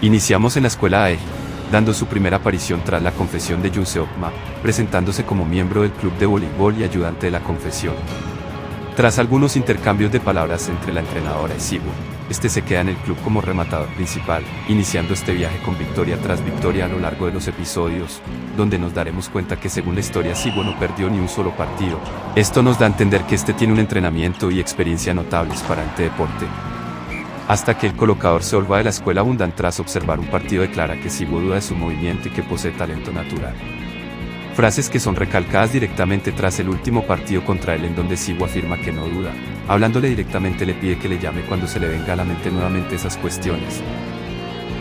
Iniciamos en la escuela Aeji, dando su primera aparición tras la confesión de Jun Seok-ma, presentándose como miembro del club de voleibol y ayudante de la confesión. Tras algunos intercambios de palabras entre la entrenadora y Siwoo, este se queda en el club como rematador principal, iniciando este viaje con victoria tras victoria a lo largo de los episodios, donde nos daremos cuenta que según la historia Siwoo no perdió ni un solo partido. Esto nos da a entender que este tiene un entrenamiento y experiencia notables para este deporte. Hasta que el colocador Seolba de la escuela Bundan, tras observar un partido, declara que Siwoo duda de su movimiento y que posee talento natural. Frases que son recalcadas directamente tras el último partido contra él, en donde Siwoo afirma que no duda. Hablándole directamente le pide que le llame cuando se le venga a la mente nuevamente esas cuestiones.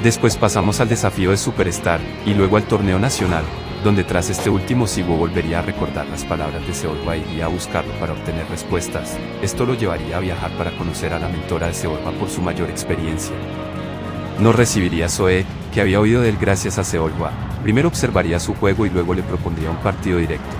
Después pasamos al desafío de Superstar, y luego al torneo nacional, donde tras este último Siwoo volvería a recordar las palabras de Seolba y iría a buscarlo para obtener respuestas. Esto lo llevaría a viajar para conocer a la mentora de Seolba por su mayor experiencia. No recibiría Soe, que había oído de él gracias a Seolba. Primero observaría su juego y luego le propondría un partido directo.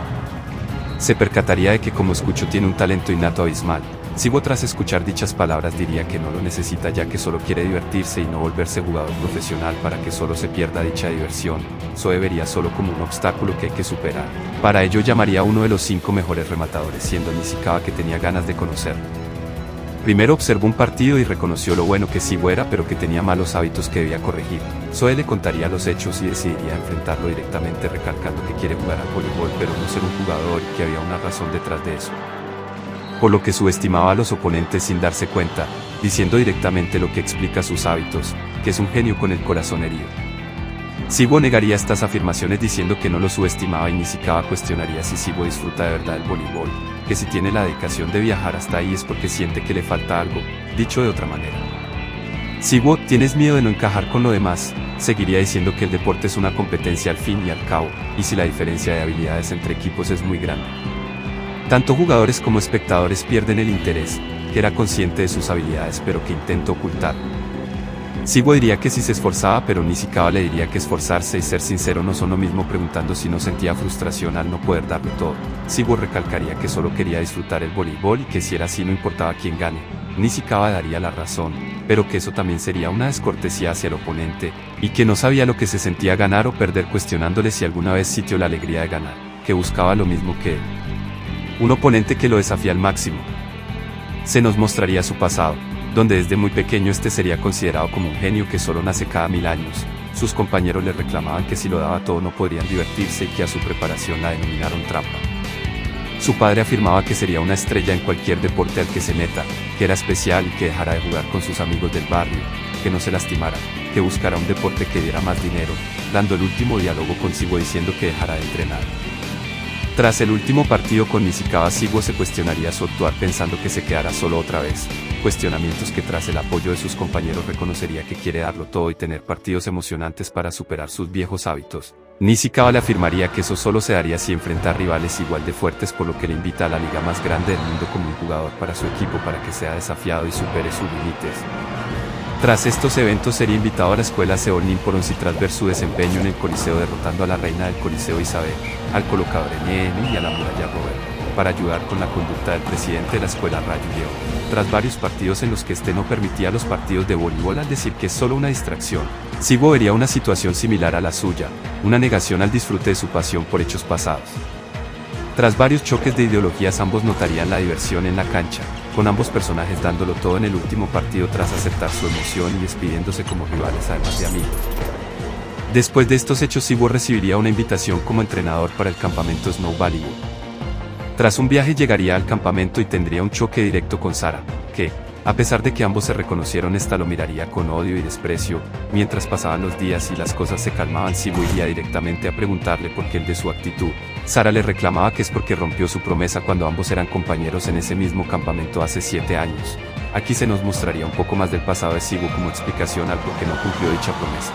Se percataría de que como escucho tiene un talento innato abismal. Siwoo, tras escuchar dichas palabras, diría que no lo necesita, ya que solo quiere divertirse y no volverse jugador profesional para que solo se pierda dicha diversión. Soe vería solo como un obstáculo que hay que superar. Para ello llamaría a uno de los 5 mejores rematadores, siendo Nishikawa, que tenía ganas de conocerlo. Primero observó un partido y reconoció lo bueno que Siwoo era, pero que tenía malos hábitos que debía corregir. Soe le contaría los hechos y decidiría enfrentarlo directamente, recalcando que quiere jugar al voleibol pero no ser un jugador, y que había una razón detrás de eso. Por lo que subestimaba a los oponentes sin darse cuenta, diciendo directamente lo que explica sus hábitos, que es un genio con el corazón herido. Siwoo negaría estas afirmaciones diciendo que no lo subestimaba, y Nishikawa cuestionaría si Siwoo disfruta de verdad el voleibol, que si tiene la dedicación de viajar hasta ahí es porque siente que le falta algo. Dicho de otra manera, Siwoo, ¿tienes miedo de no encajar con lo demás? Seguiría diciendo que el deporte es una competencia al fin y al cabo, y si la diferencia de habilidades entre equipos es muy grande, tanto jugadores como espectadores pierden el interés, que era consciente de sus habilidades pero que intenta ocultar. Siwoo diría que si se esforzaba, pero Nishikawa le diría que esforzarse y ser sincero no son lo mismo, preguntando si no sentía frustración al no poder darlo todo. Siwoo recalcaría que solo quería disfrutar el voleibol y que si era así no importaba quién gane. Nishikawa daría la razón, pero que eso también sería una descortesía hacia el oponente, y que no sabía lo que se sentía ganar o perder, cuestionándole si alguna vez sintió la alegría de ganar, que buscaba lo mismo que él. Un oponente que lo desafía al máximo. Se nos mostraría su pasado, donde desde muy pequeño este sería considerado como un genio que solo nace cada 1000 años. Sus compañeros le reclamaban que si lo daba todo no podrían divertirse y que a su preparación la denominaron trampa. Su padre afirmaba que sería una estrella en cualquier deporte al que se meta, que era especial y que dejara de jugar con sus amigos del barrio, que no se lastimara, que buscara un deporte que diera más dinero, dando el último diálogo con Siwoo diciendo que dejara de entrenar. Tras el último partido con Nishikawa, Siwoo se cuestionaría su actuar, pensando que se quedará solo otra vez. Cuestionamientos que tras el apoyo de sus compañeros reconocería que quiere darlo todo y tener partidos emocionantes para superar sus viejos hábitos. Nishikawa le afirmaría que eso solo se daría si enfrenta a rivales igual de fuertes, por lo que le invita a la liga más grande del mundo como un jugador para su equipo para que sea desafiado y supere sus límites. Tras estos eventos sería invitado a la escuela Seoul Nimporons, y tras ver su desempeño en el Coliseo derrotando a la reina del Coliseo Isabel, al colocador NN y a la muralla Robert, para ayudar con la conducta del presidente de la escuela Rayu Yeo. Tras varios partidos en los que este no permitía los partidos de voleibol al decir que es solo una distracción, Siwoo vería una situación similar a la suya, una negación al disfrute de su pasión por hechos pasados. Tras varios choques de ideologías, ambos notarían la diversión en la cancha, con ambos personajes dándolo todo en el último partido tras aceptar su emoción y despidiéndose como rivales además de amigos. Después de estos hechos, Siwoo recibiría una invitación como entrenador para el campamento Snow Volleyball. Tras un viaje llegaría al campamento y tendría un choque directo con Sara, que, a pesar de que ambos se reconocieron, esta lo miraría con odio y desprecio. Mientras pasaban los días y las cosas se calmaban, Siwoo iría directamente a preguntarle por qué el de su actitud. Sara le reclamaba que es porque rompió su promesa cuando ambos eran compañeros en ese mismo campamento hace 7 años. Aquí se nos mostraría un poco más del pasado de Siwoo como explicación al por qué no cumplió dicha promesa.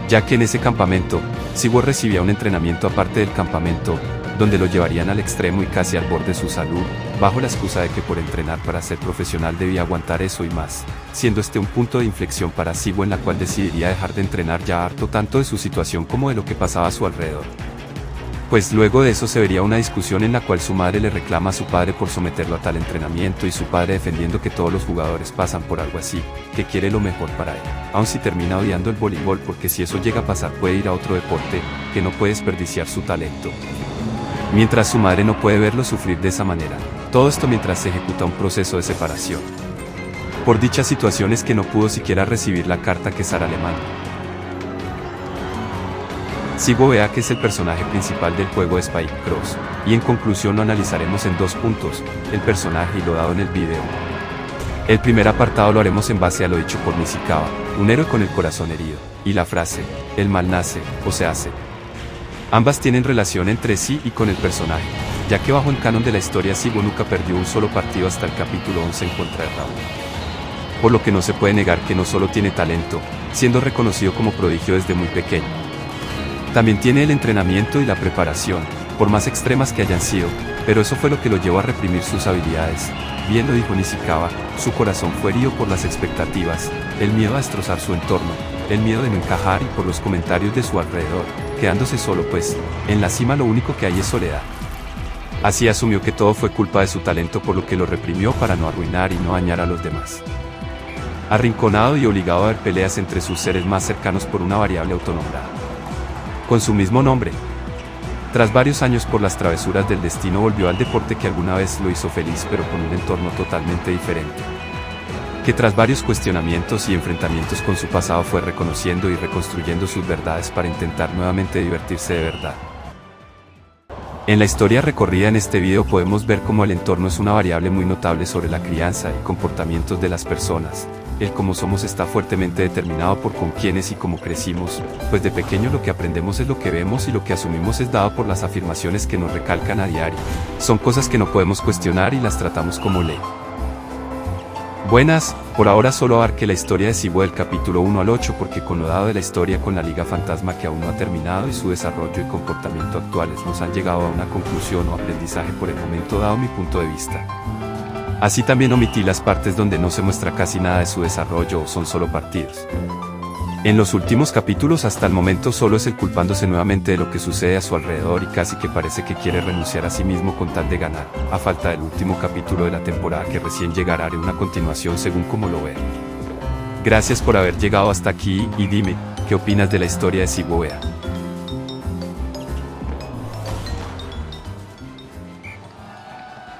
Ya que en ese campamento, Siwoo recibía un entrenamiento aparte del campamento, donde lo llevarían al extremo y casi al borde de su salud, bajo la excusa de que por entrenar para ser profesional debía aguantar eso y más, siendo este un punto de inflexión para Siwoo, en la cual decidiría dejar de entrenar ya harto tanto de su situación como de lo que pasaba a su alrededor. Pues luego de eso se vería una discusión en la cual su madre le reclama a su padre por someterlo a tal entrenamiento y su padre defendiendo que todos los jugadores pasan por algo así, que quiere lo mejor para él, aun si termina odiando el voleibol porque si eso llega a pasar puede ir a otro deporte, que no puede desperdiciar su talento. Mientras su madre no puede verlo sufrir de esa manera, todo esto mientras se ejecuta un proceso de separación. Por dichas situaciones que no pudo siquiera recibir la carta que Sara le manda. Sigo Bea, que es el personaje principal del juego de Spike Cross, y en conclusión lo analizaremos en 2 puntos, el personaje y lo dado en el video. El primer apartado lo haremos en base a lo dicho por Nishikawa, un héroe con el corazón herido, y la frase, el mal nace, o se hace. Ambas tienen relación entre sí y con el personaje, ya que bajo el canon de la historia Sigo nunca perdió un solo partido hasta el capítulo 11 en contra de Raúl. Por lo que no se puede negar que no solo tiene talento, siendo reconocido como prodigio desde muy pequeño. También tiene el entrenamiento y la preparación, por más extremas que hayan sido, pero eso fue lo que lo llevó a reprimir sus habilidades. Bien lo dijo Nishikawa, su corazón fue herido por las expectativas, el miedo a destrozar su entorno, el miedo de no encajar y por los comentarios de su alrededor, quedándose solo pues, en la cima lo único que hay es soledad. Así asumió que todo fue culpa de su talento por lo que lo reprimió para no arruinar y no dañar a los demás. Arrinconado y obligado a ver peleas entre sus seres más cercanos por una variable autonombrada con su mismo nombre. Tras varios años por las travesuras del destino volvió al deporte que alguna vez lo hizo feliz pero con un entorno totalmente diferente. Que tras varios cuestionamientos y enfrentamientos con su pasado fue reconociendo y reconstruyendo sus verdades para intentar nuevamente divertirse de verdad. En la historia recorrida en este video podemos ver cómo el entorno es una variable muy notable sobre la crianza y comportamientos de las personas. El cómo somos está fuertemente determinado por con quiénes y cómo crecimos, pues de pequeño lo que aprendemos es lo que vemos y lo que asumimos es dado por las afirmaciones que nos recalcan a diario. Son cosas que no podemos cuestionar y las tratamos como ley. Buenas, por ahora solo abarqué la historia de Sigo del capítulo 1 al 8 porque con lo dado de la historia con la Liga Fantasma que aún no ha terminado y su desarrollo y comportamiento actuales nos han llegado a una conclusión o aprendizaje por el momento dado mi punto de vista. Así también omití las partes donde no se muestra casi nada de su desarrollo o son solo partidos. En los últimos capítulos hasta el momento solo es él culpándose nuevamente de lo que sucede a su alrededor y casi que parece que quiere renunciar a sí mismo con tal de ganar, a falta del último capítulo de la temporada que recién llegará haré una continuación según como lo ve. Gracias por haber llegado hasta aquí y dime, ¿qué opinas de la historia de Sigo Bea?